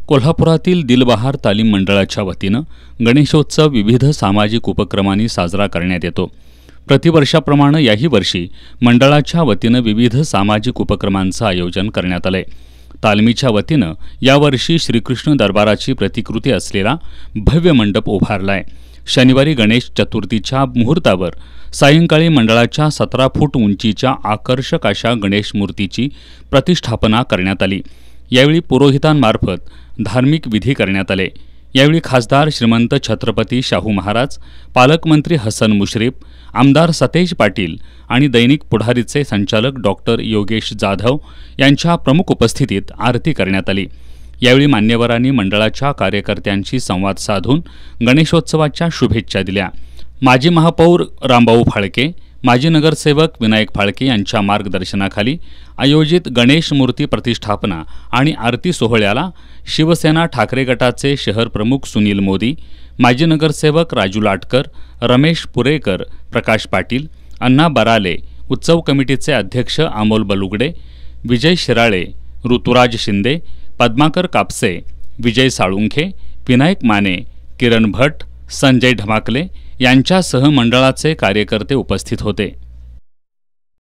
कोल्हापुरातील दिलबहार तालीम मंडळाच्या वतीनं गणेशोत्सव विविध सामाजिक उपक्रमांनी साजरा करण्यात येतो। प्रतिवर्षाप्रमाणे याही वर्षी मंडळाच्या वतीनं विविध सामाजिक उपक्रमांचं आयोजन करण्यात आलंय। तालमीच्या वतीनं यावर्षी श्रीकृष्ण दरबाराची प्रतिकृती असलेला भव्य मंडप उभारलाय। शनिवारी गणेश चतुर्थीच्या मुहूर्तावर सायंकाळी मंडळाच्या 17 फूट उंचीच्या आकर्षक अशा गणेश मूर्तीची प्रतिष्ठापना करण्यात आली। यावेळी पुरोहितांमार्फत धार्मिक विधी करण्यात आले। यावेळी खासदार श्रीमंत छत्रपती शाहू महाराज, पालकमंत्री हसन मुश्रीफ, आमदार सतेज पाटील आणि दैनिक पुढारीचे संचालक डॉक्टर योगेश जाधव यांच्या प्रमुख उपस्थितीत आरती करण्यात आली। यावेळी मान्यवरांनी मंडळाच्या कार्यकर्त्यांशी संवाद साधून गणेशोत्सवाच्या शुभेच्छा दिल्या। माजी महापौर रामभाऊ फाळके, माजी नगरसेवक विनायक फाळके यांच्या मार्गदर्शनाखाली आयोजित गणेश मूर्ती प्रतिष्ठापना आणि आरती सोहळ्याला शिवसेना ठाकरे गटाचे शहर प्रमुख सुनील मोदी, माजी नगरसेवक राजू लाटकर, रमेश पुरेकर, प्रकाश पाटील, अण्णा बराले, उत्सव कमिटीचे अध्यक्ष अमोल बलुगडे, विजय शिराळे, ऋतुराज शिंदे, पद्माकर कापसे, विजय साळुंखे, विनायक माने, किरण भट, संजय ढमाकले यांच्यासह मंडळाचे कार्यकर्ते उपस्थित होते।